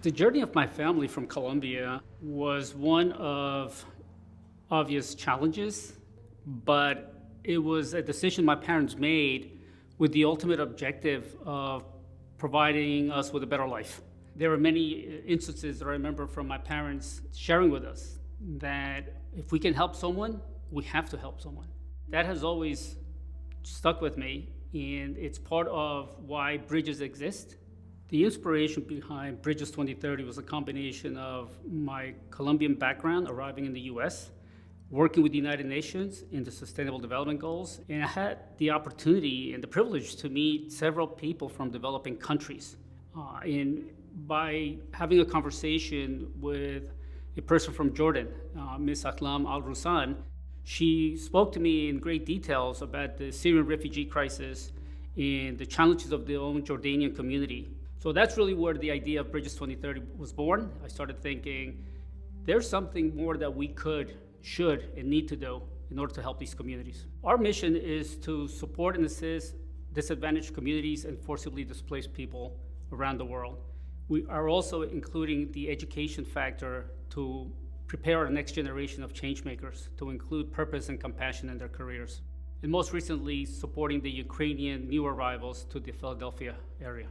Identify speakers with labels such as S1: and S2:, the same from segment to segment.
S1: The journey of my family from Colombia was one of obvious challenges, but it was a decision my parents made with the ultimate objective of providing us with a better life. There were many instances that I remember from my parents sharing with us that if we can help someone, we have to help someone. That has always stuck with me, and it's part of why Bridges exist. The inspiration behind Bridges 2030 was a combination of my Colombian background, arriving in the US, working with the United Nations in the Sustainable Development Goals, and I had the opportunity and the privilege to meet several people from developing countries. And by having a conversation with a person from Jordan, Ms. Aklam Al-Rusan, she spoke to me in great details about the Syrian refugee crisis and the challenges of the own Jordanian community. So that's really where the idea of Bridges 2030 was born. I started thinking, there's something more that we could, should, and need to do in order to help these communities. Our mission is to support and assist disadvantaged communities and forcibly displaced people around the world. We are also including the education factor to prepare our next generation of change makers to include purpose and compassion in their careers. And most recently, supporting the Ukrainian new arrivals to the Philadelphia area.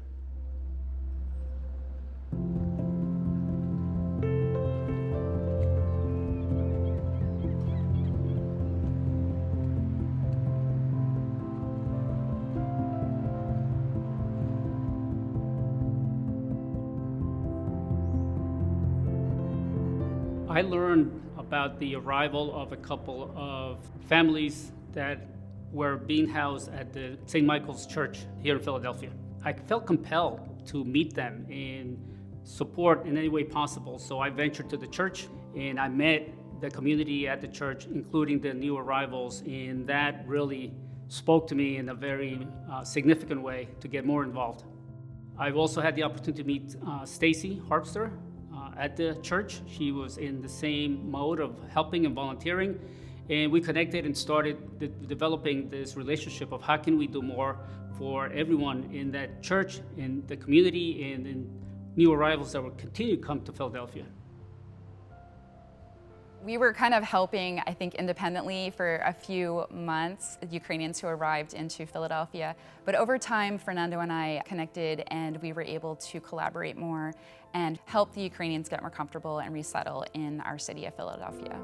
S1: I learned about the arrival of a couple of families that were being housed at the St. Michael's Church here in Philadelphia. I felt compelled to meet them and support in any way possible. So I ventured to the church and I met the community at the church, including the new arrivals, and that really spoke to me in a very significant way to get more involved. I've also had the opportunity to meet Stacy Harpster at the church. She was in the same mode of helping and volunteering, and we connected and started developing this relationship of how can we do more for everyone in that church, in the community, and in new arrivals that will continue to come to Philadelphia.
S2: We were kind of helping, I think, independently for a few months, the Ukrainians who arrived into Philadelphia. But over time, Fernando and I connected and we were able to collaborate more and help the Ukrainians get more comfortable and resettle in our city of Philadelphia.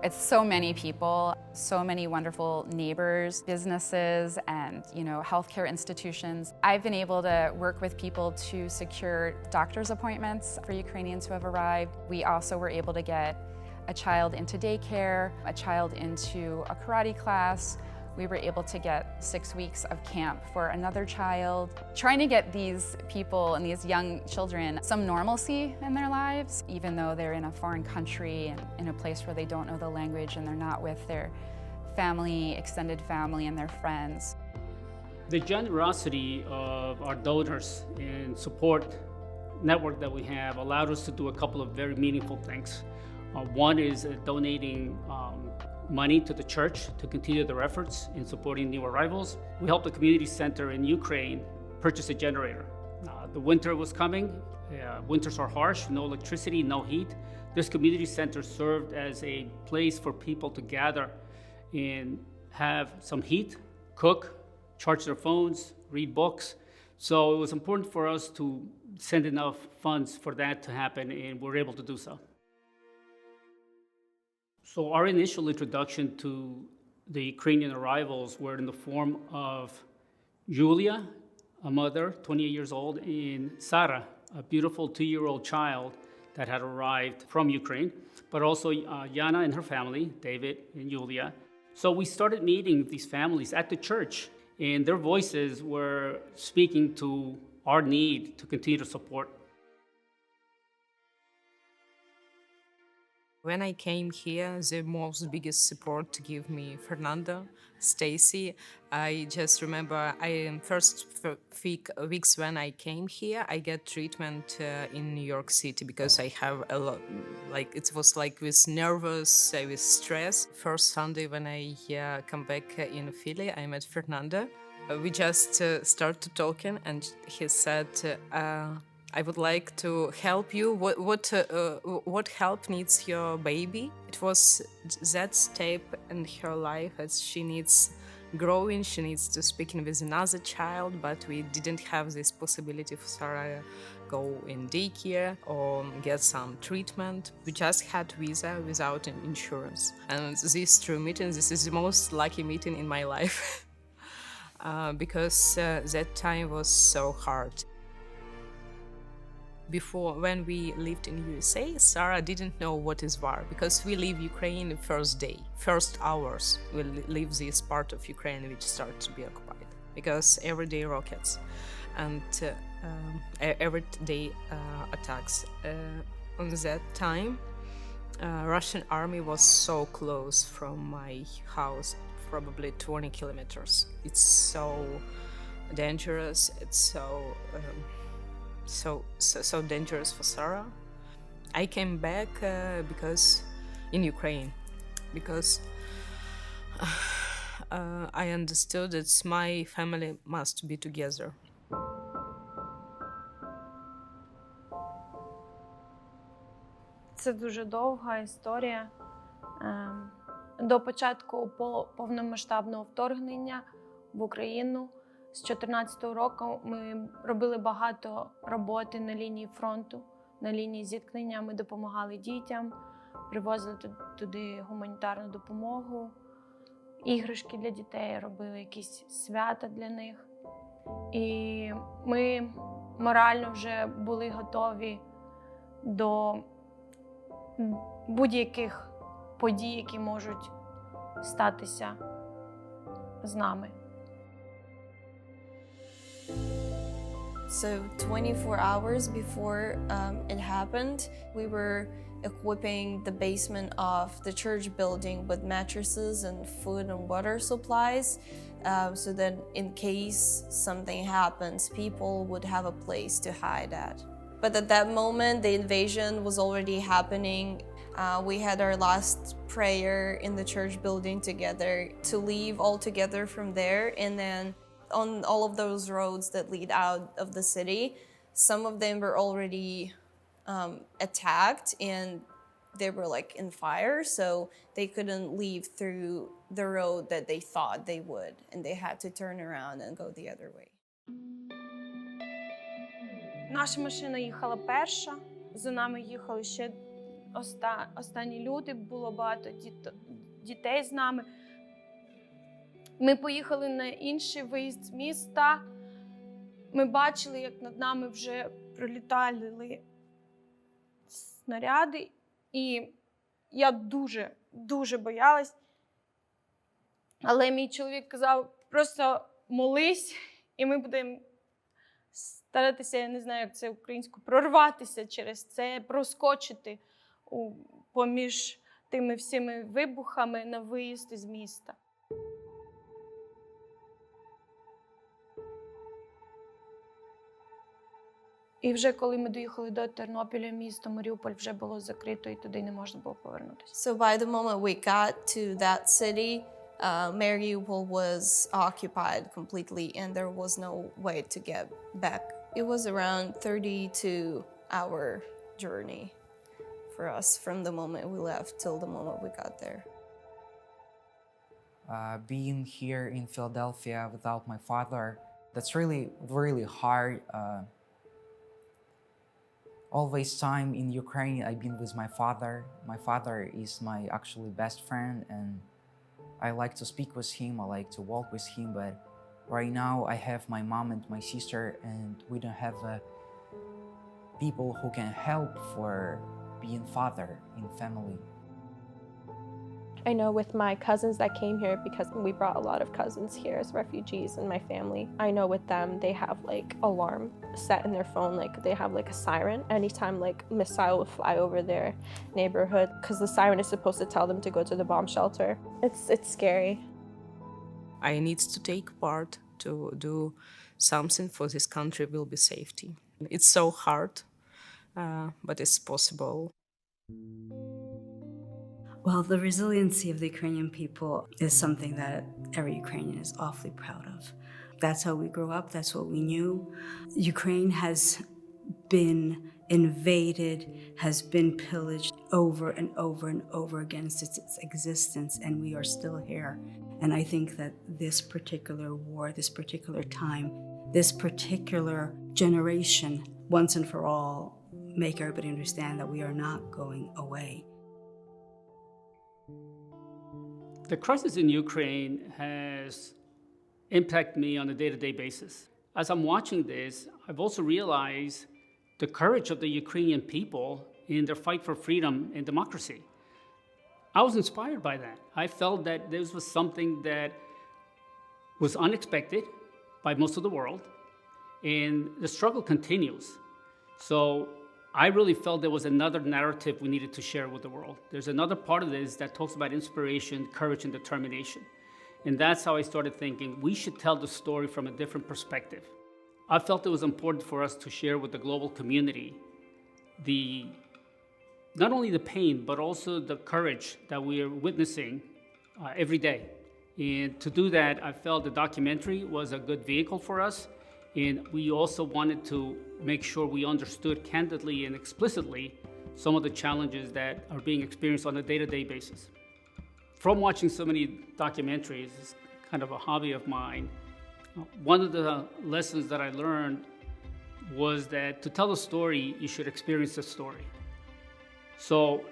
S2: It's so many people, so many wonderful neighbors, businesses, and healthcare institutions. I've been able to work with people to secure doctor's appointments for Ukrainians who have arrived. We also were able to get a child into daycare, a child into a karate class. We were able to get 6 weeks of camp for another child. Trying to get these people and these young children some normalcy in their lives, even though they're in a foreign country and in a place where they don't know the language and they're not with their family, extended family, and their friends.
S1: The generosity of our donors and support network that we have allowed us to do a couple of very meaningful things. One is donating money to the church to continue their efforts in supporting new arrivals. We helped the community center in Ukraine purchase a generator. The winter was coming. Winters are harsh, no electricity, no heat. This community center served as a place for people to gather and have some heat, cook, charge their phones, read books. So it was important for us to send enough funds for that to happen, and we're able to do so. So our initial introduction to the Ukrainian arrivals were in the form of Julia, a mother, 28 years old, and Sara, a beautiful 2-year-old child that had arrived from Ukraine, but also Yana and her family, David and Julia. So we started meeting these families at the church, and their voices were speaking to our need to continue to support.
S3: When I came here, the most biggest support to give me Fernando, Stacy. I just remember first weeks when I came here, I get treatment in New York City because I have a lot, it was with nervous, with stress. First Sunday when I come back in Philly, I met Fernando. We just started talking, and he said, "I would like to help you. What help needs your baby?" It was that step in her life as she needs growing. She needs to speaking with another child, but we didn't have this possibility for Sarah go in daycare or get some treatment. We just had visa without an insurance, and this true meeting. This is the most lucky meeting in my life. Because that time was so hard. Before, when we lived in USA, Sarah didn't know what is war, because we leave Ukraine the first day, first hours. We leave this part of Ukraine which started to be occupied, because every day rockets and every day attacks. On that time, Russian army was so close from my house, probably 20 kilometers. It's so dangerous. It's so dangerous for Sarah. I came back because in Ukraine, because I understood that my family must be together.
S4: Це дуже довга історія. До початку повномасштабного вторгнення в Україну з 2014 року ми робили багато роботи на лінії фронту, на лінії зіткнення. Ми допомагали дітям, привозили туди гуманітарну допомогу, іграшки для дітей, робили якісь свята для них. І ми морально вже були готові до будь-яких подій, які можуть статися з нами.
S5: So 24 hours before it happened, we were equipping the basement of the church building with mattresses and food and water supplies, so that in case something happens, people would have a place to hide at. But at that moment, the invasion was already happening. We had our last prayer in the church building together to leave all together from there. And then on all of those roads that lead out of the city, some of them were already attacked and they were like in fire, so they couldn't leave through the road that they thought they would, and they had to turn around and go the other way.
S4: Наша машина їхала перша, за нами їхали ще останні люди, було багато дітей з нами. Ми поїхали на інший виїзд з міста. Ми бачили, як над нами вже пролітали снаряди. І я дуже боялась. Але мій чоловік казав, просто молись, і ми будемо старатися, я не знаю, як це українською, прорватися через це, проскочити поміж тими всіми вибухами на виїзд із міста. І вже коли ми доїхали до Тернопіля, місто Маріуполь вже було закрито, і туди не можна було повернутися.
S5: So by the moment we got to that city, Mariupol was occupied completely and there was no way to get back. It was around 32-hour journey for us from the moment we left till the moment we got there.
S6: Being here in Philadelphia without my father, that's really hard. Always time in Ukraine, I've been with my father. My father is my actually best friend, and I like to speak with him, I like to walk with him, but right now I have my mom and my sister, and we don't have people who can help for being father in family.
S7: I know with my cousins that came here, because we brought a lot of cousins here as refugees in my family, I know with them they have like alarm set in their phone, like they have like a siren anytime like missile will fly over their neighborhood, because the siren is supposed to tell them to go to the bomb shelter. It's scary.
S3: I need to take part to do something for this country will be safety. It's so hard, but it's possible.
S8: Well, the resiliency of the Ukrainian people is something that every Ukrainian is awfully proud of. That's how we grew up, that's what we knew. Ukraine has been invaded, has been pillaged over and over and over again since its existence, and we are still here. And I think that this particular war, this particular time, this particular generation, once and for all, make everybody understand that we are not going away.
S1: The crisis in Ukraine has impacted me on a day-to-day basis. As I'm watching this, I've also realized the courage of the Ukrainian people in their fight for freedom and democracy. I was inspired by that. I felt that this was something that was unexpected by most of the world, and the struggle continues. So I really felt there was another narrative we needed to share with the world. There's another part of this that talks about inspiration, courage, and determination. And that's how I started thinking we should tell the story from a different perspective. I felt it was important for us to share with the global community not only the pain, but also the courage that we are witnessing every day. And to do that, I felt the documentary was a good vehicle for us. And we also wanted to make sure we understood candidly and explicitly some of the challenges that are being experienced on a day-to-day basis. From watching so many documentaries, it's kind of a hobby of mine. One of the lessons that I learned was that to tell a story, you should experience the story. So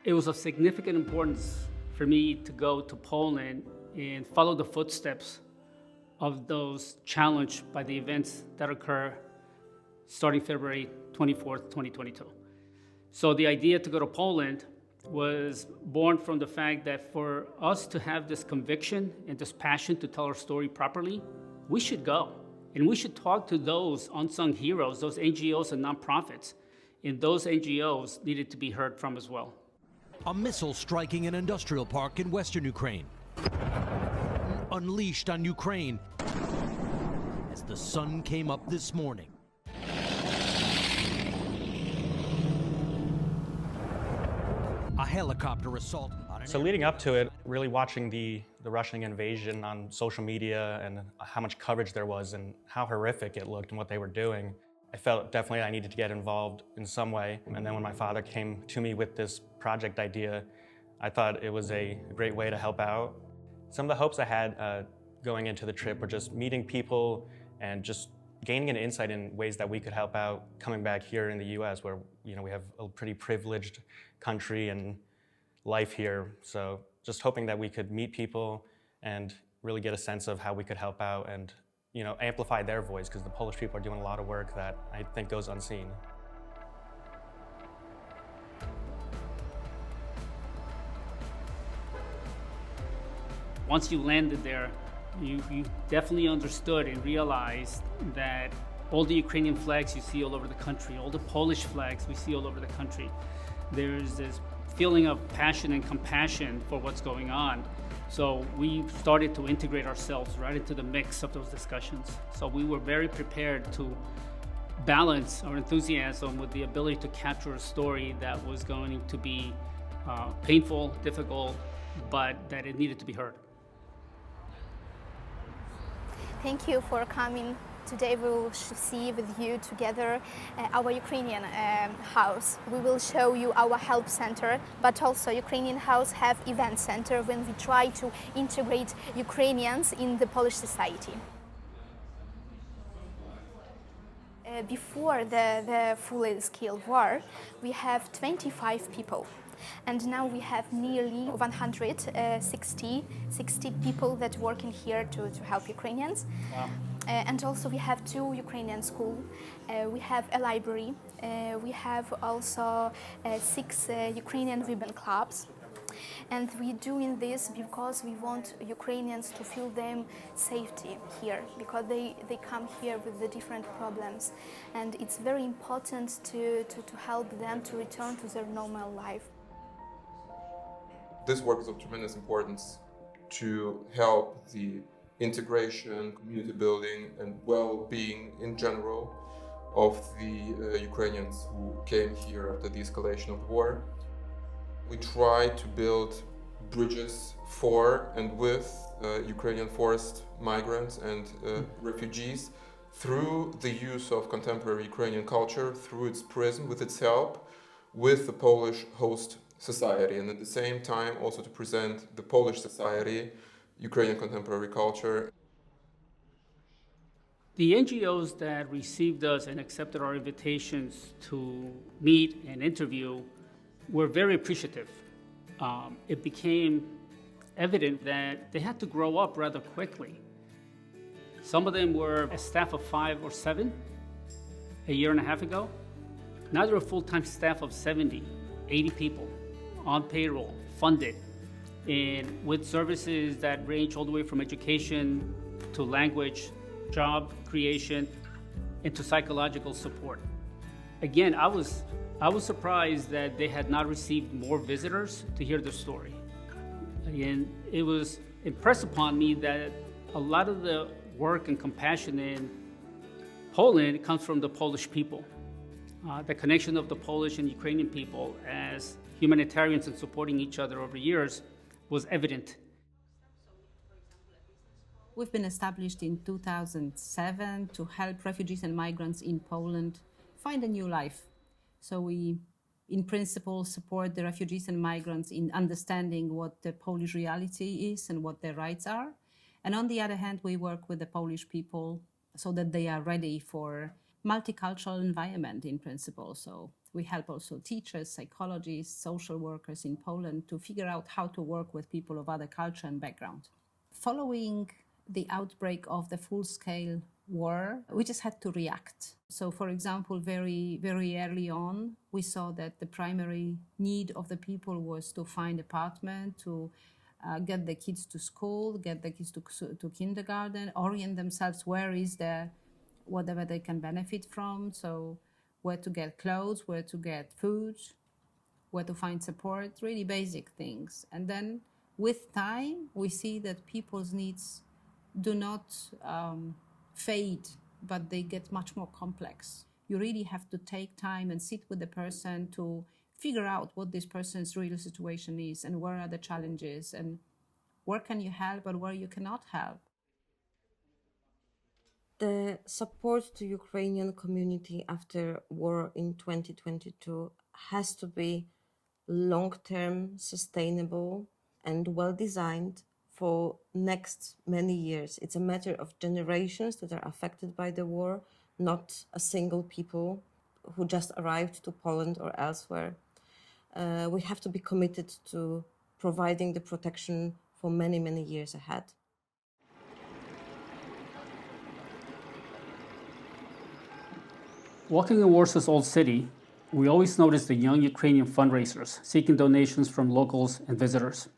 S1: it was of significant importance for me to go to Poland and follow the footsteps of those challenged by the events that occur starting February 24th, 2022. So the idea to go to Poland was born from the fact that for us to have this conviction and this passion to tell our story properly, we should go. And we should talk to those unsung heroes, those NGOs and nonprofits. And those NGOs needed to be heard from as well.
S9: A missile striking an industrial park in western Ukraine. Unleashed on Ukraine as the sun came up this morning. A helicopter assault on an
S10: So leading up to it, really watching the Russian invasion on social media and how much coverage there was and how horrific it looked and what they were doing, I felt definitely I needed to get involved in some way. And then when my father came to me with this project idea, I thought it was a great way to help out. Some of the hopes I had going into the trip were just meeting people and just gaining an insight in ways that we could help out coming back here in the US where we have a pretty privileged country and life here. So just hoping that we could meet people and really get a sense of how we could help out and amplify their voice, because the Polish people are doing a lot of work that I think goes unseen.
S1: Once you landed there, you definitely understood and realized that all the Ukrainian flags you see all over the country, all the Polish flags we see all over the country, there's this feeling of passion and compassion for what's going on. So we started to integrate ourselves right into the mix of those discussions. So we were very prepared to balance our enthusiasm with the ability to capture a story that was going to be painful, difficult, but that it needed to be heard.
S11: Thank you for coming. Today we will see with you together our Ukrainian house. We will show you our help center, but also Ukrainian house have event center when we try to integrate Ukrainians in the Polish society. Before the full-scale war, we have 25 people. And now we have nearly 160 people that work in here to help Ukrainians.
S1: Wow.
S11: And also we have 2 Ukrainian schools, we have a library, we have also 6 Ukrainian women clubs. And we're doing this because we want Ukrainians to feel them safety here, because they come here with the different problems. And it's very important to help them to return to their normal life.
S12: This work is of tremendous importance to help the integration, community building, and well-being in general of the Ukrainians who came here after the escalation of the war. We try to build bridges for and with Ukrainian forced migrants and refugees through the use of contemporary Ukrainian culture, through its prism, with its help, with the Polish host society, and at the same time also to present the Polish society, Ukrainian contemporary culture.
S1: The NGOs that received us and accepted our invitations to meet and interview were very appreciative. It became evident that they had to grow up rather quickly. Some of them were a staff of 5 or 7 a year and a half ago. Now they're a full-time staff of 70, 80 people on payroll, funded, and with services that range all the way from education to language, job creation, and to psychological support. Again, I was surprised that they had not received more visitors to hear their story. And it was impressed upon me that a lot of the work and compassion in Poland comes from the Polish people. The connection of the Polish and Ukrainian people as humanitarians and supporting each other over years was evident.
S13: We've been established in 2007 to help refugees and migrants in Poland find a new life. So we, in principle, support the refugees and migrants in understanding what the Polish reality is and what their rights are. And on the other hand, we work with the Polish people so that they are ready for multicultural environment in principle. So we help also teachers, psychologists, social workers in Poland to figure out how to work with people of other culture and background. Following the outbreak of the full-scale war, we just had to react. So, for example, very, very early on, we saw that the primary need of the people was to find apartment, to get the kids to school, get the kids to kindergarten, orient themselves where is there whatever they can benefit from. So where to get clothes, where to get food, where to find support, really basic things. And then with time, we see that people's needs do not fade, but they get much more complex. You really have to take time and sit with the person to figure out what this person's real situation is and where are the challenges and where can you help and where you cannot help.
S14: The support to Ukrainian community after war in 2022 has to be long-term, sustainable, and well-designed for next many years. It's a matter of generations that are affected by the war, not a single people who just arrived to Poland or elsewhere. We have to be committed to providing the protection for many, many years ahead.
S1: Walking in Warsaw's old city, we always notice the young Ukrainian fundraisers seeking donations from locals and visitors,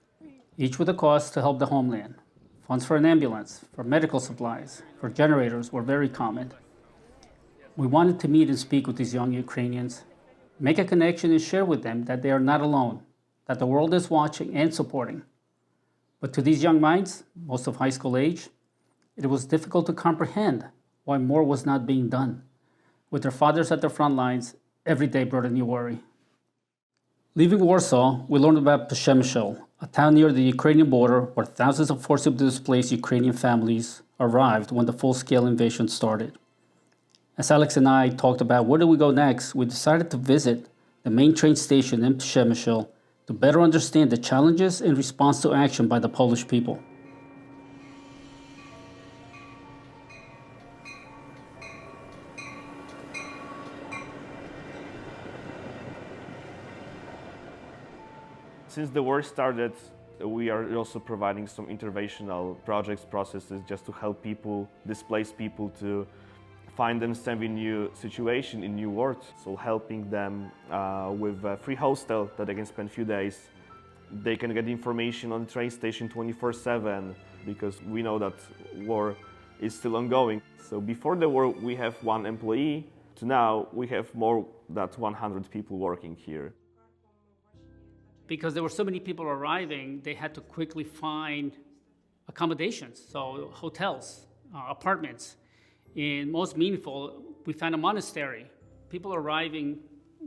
S1: each with a cause to help the homeland. Funds for an ambulance, for medical supplies, for generators were very common. We wanted to meet and speak with these young Ukrainians, make a connection and share with them that they are not alone, that the world is watching and supporting. But to these young minds, most of high school age, it was difficult to comprehend why more was not being done. With their fathers at the front lines, every day brought a new worry. Leaving Warsaw, we learned about Przemysl, a town near the Ukrainian border where thousands of forcibly displaced Ukrainian families arrived when the full-scale invasion started. As Alex and I talked about where do we go next, we decided to visit the main train station in Przemysl to better understand the challenges in response to action by the Polish people.
S15: Since the war started, we are also providing some interventional projects, processes, just to help people, displaced people, to find themselves in new situation, in new world. So helping them with a free hostel that they can spend a few days. They can get information on the train station 24/7, because we know that war is still ongoing. So before the war, we have 1 employee. To now, we have more than 100 people working here.
S1: Because there were so many people arriving, they had to quickly find accommodations, so hotels, apartments. And most meaningful, we found a monastery. People arriving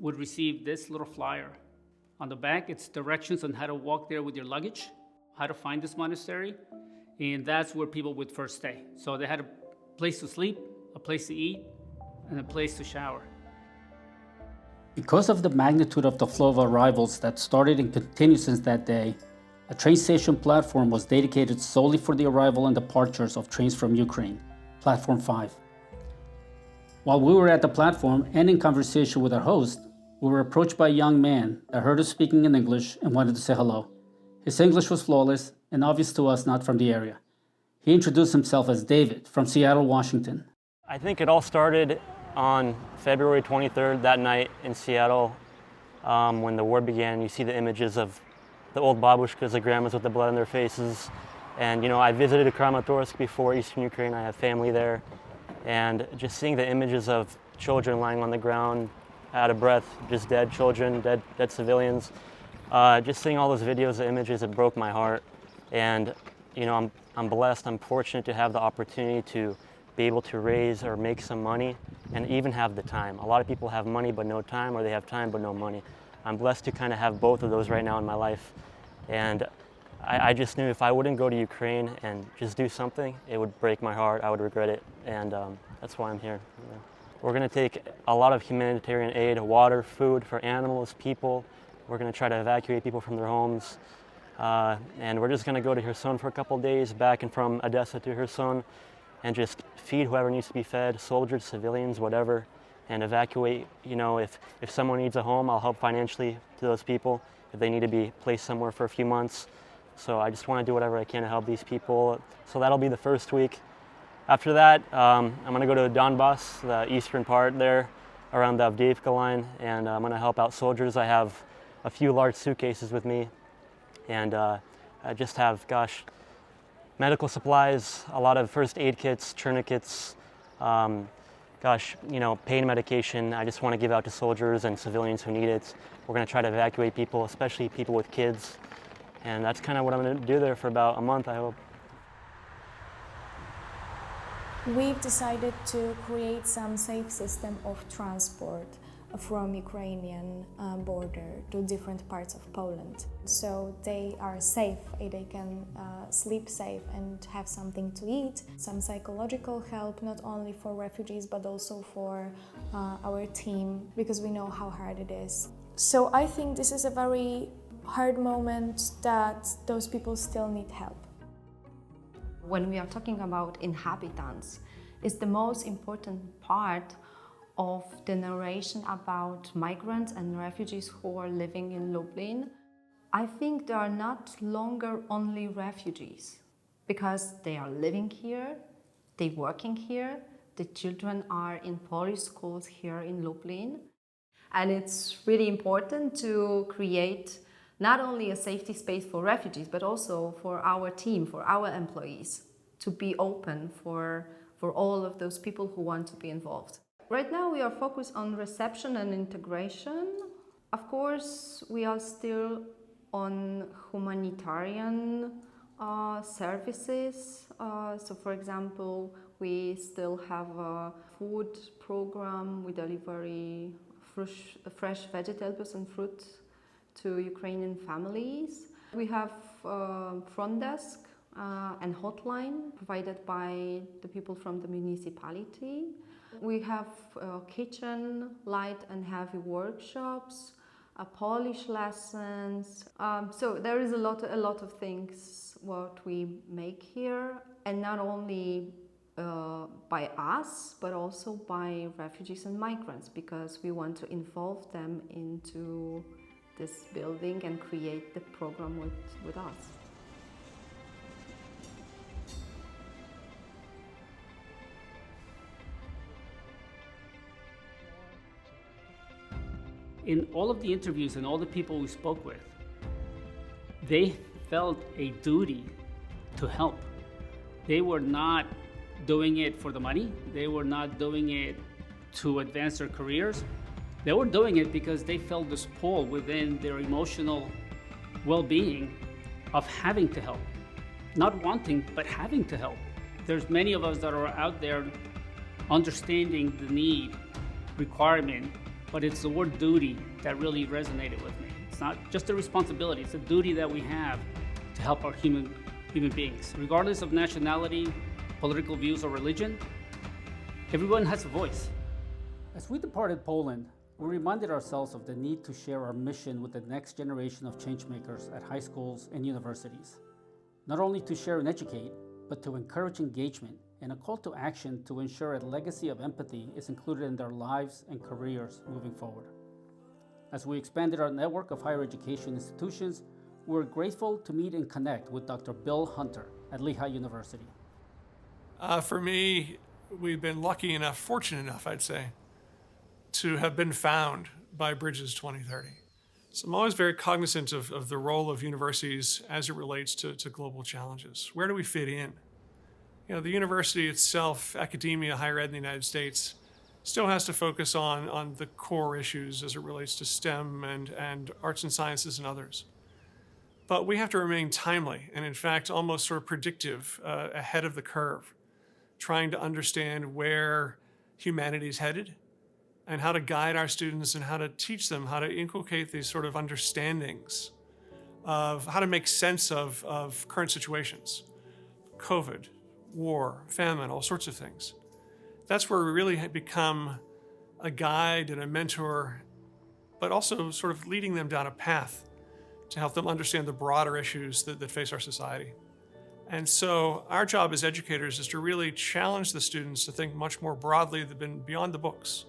S1: would receive this little flyer On the back, it's directions on how to walk there with your luggage, how to find this monastery, and that's where people would first stay. So they had a place to sleep, a place to eat, and a place to shower. Because of the magnitude of the flow of arrivals that started and continued since that day, a train station platform was dedicated solely for the arrival and departures of trains from Ukraine, Platform 5. While we were at the platform and in conversation with our host, we were approached by a young man that heard us speaking in English and wanted to say hello. His English was flawless and obvious to us not from the area. He introduced himself as David from Seattle, Washington.
S16: I think it all started on February 23rd, that night in Seattle, when the war began. You see the images of the old babushkas, the grandmas with the blood on their faces. And I visited Kramatorsk before, Eastern Ukraine. I have family there. And just seeing the images of children lying on the ground, out of breath, just dead children, dead civilians. Just seeing all those videos, the images, it broke my heart. And I'm blessed, I'm fortunate to have the opportunity to be able to raise or make some money and even have the time. A lot of people have money but no time, or they have time but no money. I'm blessed to kind of have both of those right now in my life. And I just knew if I wouldn't go to Ukraine and just do something, it would break my heart, I would regret it. And that's why I'm here. We're gonna take a lot of humanitarian aid, water, food for animals, people. We're gonna try to evacuate people from their homes. And we're just gonna go to Kherson for a couple days, back and from Odessa to Kherson, and just feed whoever needs to be fed, soldiers, civilians, whatever, and evacuate. If someone needs a home, I'll help financially to those people if they need to be placed somewhere for a few months. So I just want to do whatever I can to help these people. So that'll be the first week. After that, I'm gonna go to Donbass, the eastern part there, around the Avdiivka line, and I'm gonna help out soldiers. I have a few large suitcases with me, and I just have, medical supplies, a lot of first aid kits, tourniquets, pain medication. I just want to give out to soldiers and civilians who need it. We're going to try to evacuate people, especially people with kids. And that's kind of what I'm going to do there for about a month, I hope.
S17: We've decided to create some safe system of transport from Ukrainian border to different parts of Poland. So they are safe, they can sleep safe and have something to eat. Some psychological help, not only for refugees, but also for our team, because we know how hard it is. So I think this is a very hard moment that those people still need help.
S18: When we are talking about inhabitants, it's the most important part of the narration about migrants and refugees who are living in Lublin. I think they are not longer only refugees, because they are living here, they're working here, the children are in Polish schools here in Lublin. And it's really important to create not only a safety space for refugees, but also for our team, for our employees, to be open for all of those people who want to be involved. Right now we are focused on reception and integration. Of course, we are still on humanitarian services. So for example, we still have a food program. We deliver fresh vegetables and fruit to Ukrainian families. We have front desk and hotline provided by the people from the municipality. We have kitchen, light and heavy workshops, Polish lessons. So there is a lot of things what we make here, and not only by us, but also by refugees and migrants, because we want to involve them into this building and create the program with us.
S1: In all of the interviews and all the people we spoke with, they felt a duty to help. They were not doing it for the money. They were not doing it to advance their careers. They were doing it because they felt this pull within their emotional well-being of having to help. Not wanting, but having to help. There's many of us that are out there understanding the need, requirement, but it's the word duty that really resonated with me. It's not just a responsibility, it's a duty that we have to help our human beings. Regardless of nationality, political views, or religion, everyone has a voice. As we departed Poland, we reminded ourselves of the need to share our mission with the next generation of changemakers at high schools and universities. Not only to share and educate, but to encourage engagement and a call to action to ensure a legacy of empathy is included in their lives and careers moving forward. As we expanded our network of higher education institutions, we were grateful to meet and connect with Dr. Bill Hunter at Lehigh University.
S19: For me, we've been lucky enough, fortunate enough, I'd say, to have been found by Bridges 2030. So I'm always very cognizant of the role of universities as it relates to global challenges. Where do we fit in? You know, the university itself, academia, higher ed in the United States, still has to focus on the core issues as it relates to STEM and arts and sciences and others. But we have to remain timely and, in fact, almost sort of predictive, ahead of the curve, trying to understand where humanity is headed and how to guide our students and how to teach them how to inculcate these sort of understandings of how to make sense of current situations. COVID, war, famine, all sorts of things. That's where we really become a guide and a mentor, but also sort of leading them down a path to help them understand the broader issues that face our society. And so our job as educators is to really challenge the students to think much more broadly than beyond the books.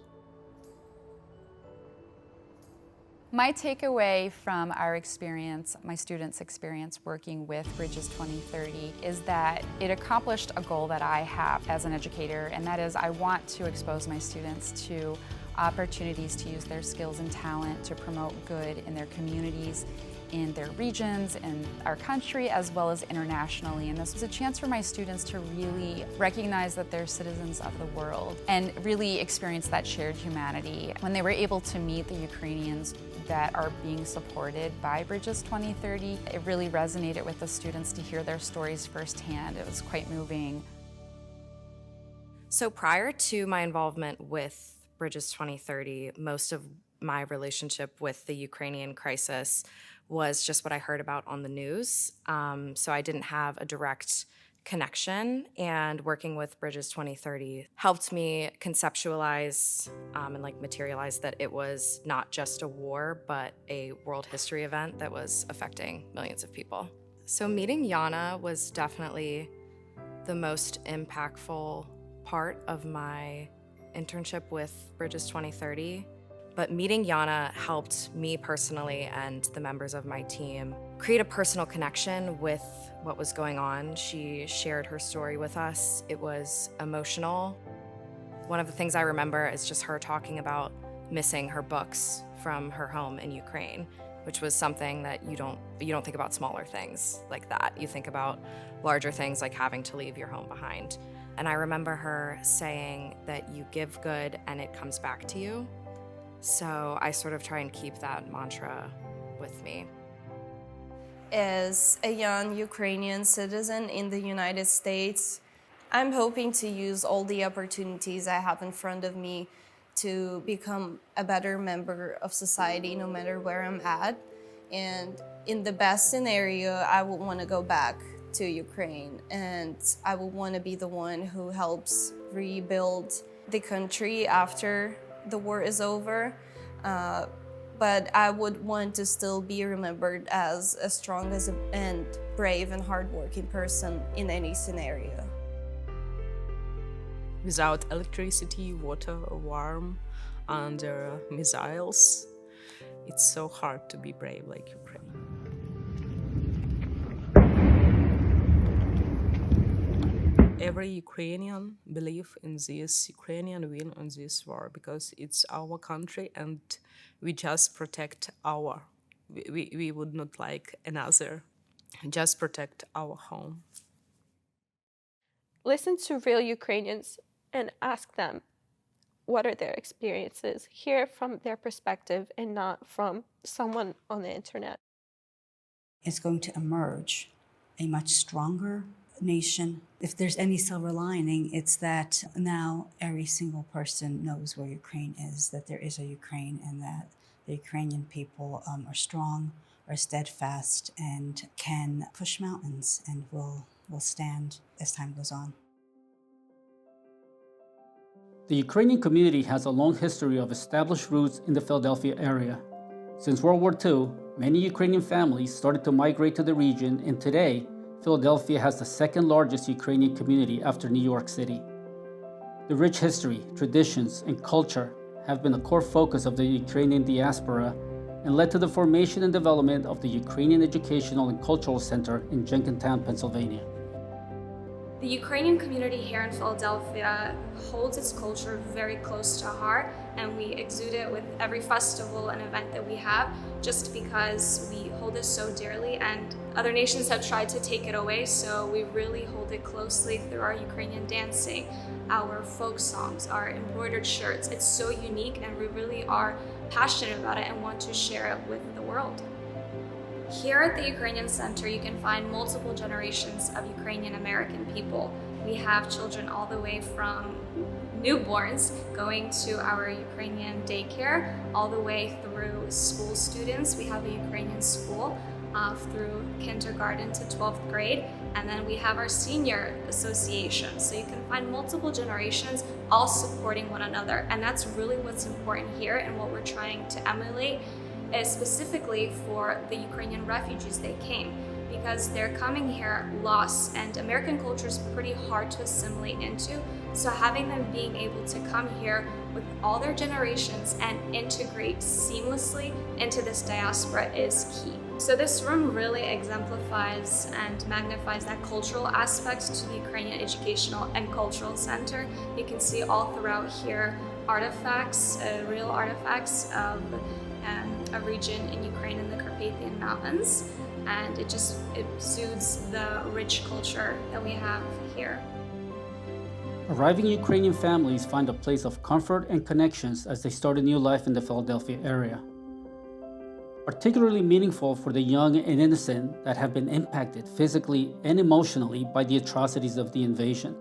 S2: My takeaway from our experience, my students' experience working with Bridges 2030, is that it accomplished a goal that I have as an educator, and that is I want to expose my students to opportunities to use their skills and talent to promote good in their communities, in their regions, in our country, as well as internationally. And this was a chance for my students to really recognize that they're citizens of the world and really experience that shared humanity. When they were able to meet the Ukrainians that are being supported by Bridges 2030, it really resonated with the students to hear their stories firsthand. It was quite moving.
S20: So prior to my involvement with Bridges 2030, most of my relationship with the Ukrainian crisis was just what I heard about on the news. So I didn't have a direct connection, and working with Bridges 2030 helped me conceptualize and materialize that it was not just a war, but a world history event that was affecting millions of people. So meeting Yana was definitely the most impactful part of my internship with Bridges 2030. But meeting Yana helped me personally and the members of my team create a personal connection with what was going on. She shared her story with us. It was emotional. One of the things I remember is just her talking about missing her books from her home in Ukraine, which was something that you don't think about smaller things like that. You think about larger things like having to leave your home behind. And I remember her saying that you give good and it comes back to you. So I sort of try and keep that mantra with me.
S5: As a young Ukrainian citizen in the United States, I'm hoping to use all the opportunities I have in front of me to become a better member of society no matter where I'm at. And in the best scenario, I would want to go back to Ukraine, and I would want to be the one who helps rebuild the country after the war is over, but I would want to still be remembered as a strong and brave and hardworking person in any scenario.
S3: Without electricity, water, or warmth, under missiles, it's so hard to be brave like Ukraine. Every Ukrainian believes in this Ukrainian win on this war because it's our country and we just protect our. We would not like another, just protect our home.
S7: Listen to real Ukrainians and ask them what are their experiences. Hear from their perspective and not from someone on the internet.
S8: It's going to emerge a much stronger nation. If there's any silver lining, it's that now every single person knows where Ukraine is, that there is a Ukraine, and that the Ukrainian people are strong, are steadfast, and can push mountains and will stand as time goes on.
S1: The Ukrainian community has a long history of established roots in the Philadelphia area. Since World War II, many Ukrainian families started to migrate to the region, and today, Philadelphia has the second largest Ukrainian community after New York City. The rich history, traditions, and culture have been a core focus of the Ukrainian diaspora and led to the formation and development of the Ukrainian Educational and Cultural Center in Jenkintown, Pennsylvania.
S21: The Ukrainian community here in Philadelphia holds its culture very close to heart, and we exude it with every festival and event that we have, just because we hold it so dearly, and other nations have tried to take it away, so we really hold it closely through our Ukrainian dancing, our folk songs, our embroidered shirts. It's so unique, and we really are passionate about it and want to share it with the world. Here at the Ukrainian Center, you can find multiple generations of Ukrainian American people. We have children all the way from newborns going to our Ukrainian daycare, all the way through school students. We have a Ukrainian school through kindergarten to 12th grade, and then we have our senior association. So you can find multiple generations all supporting one another, and that's really what's important here and what we're trying to emulate, specifically for the Ukrainian refugees that came, because they're coming here lost, and American culture is pretty hard to assimilate into. So having them being able to come here with all their generations and integrate seamlessly into this diaspora is key. So this room really exemplifies and magnifies that cultural aspect to the Ukrainian Educational and Cultural Center. You can see all throughout here artifacts, real artifacts of a region in Ukraine in the Carpathian Mountains, and it exudes the rich culture that we have here.
S1: Arriving Ukrainian families find a place of comfort and connections as they start a new life in the Philadelphia area. Particularly meaningful for the young and innocent that have been impacted physically and emotionally by the atrocities of the invasion.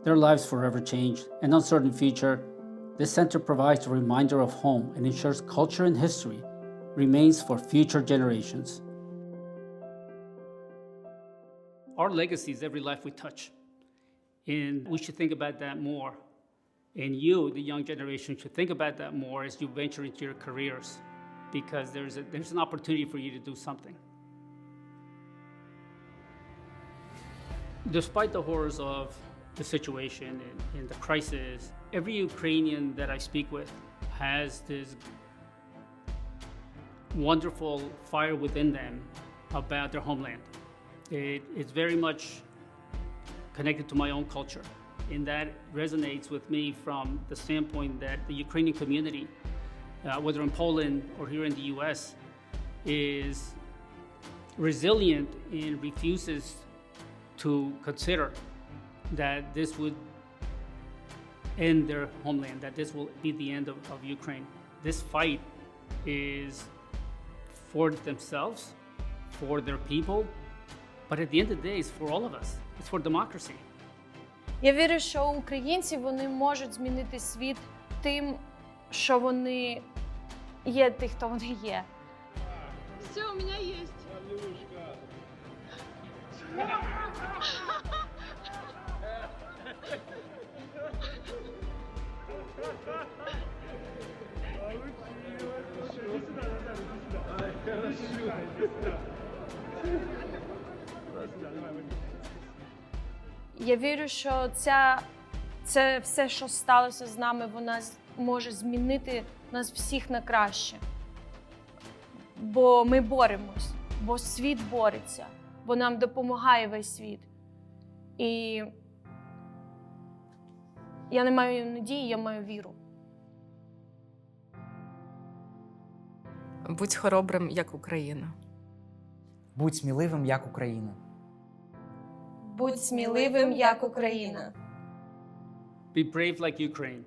S1: Their lives forever changed, an uncertain future. This center provides a reminder of home and ensures culture and history remains for future generations. Our legacy is every life we touch, and we should think about that more. And you, the young generation, should think about that more as you venture into your careers, because there's an opportunity for you to do something. Despite the horrors of the situation and the crisis, every Ukrainian that I speak with has this wonderful fire within them about their homeland. It's very much connected to my own culture, and that resonates with me from the standpoint that the Ukrainian community, whether in Poland or here in the US, is resilient and refuses to consider that this would end their homeland, that this will be the end of Ukraine. This fight is for themselves, for their people, but at the end of the day, it's for all of us. It's for democracy.
S4: Я вірю, що українці, вони можуть змінити світ тим, що вони є тих, хто вони є.
S22: Все, у меня есть.
S4: Я вірю, що це все, що сталося з нами, вона може змінити нас всіх на краще. Бо ми боремось, бо світ бореться, бо нам допомагає весь світ. І я не маю надії, я маю віру.
S3: Будь хоробрим, як Україна.
S6: Будь сміливим, як Україна.
S5: Будь сміливим, як Україна.
S1: Be brave like Ukraine.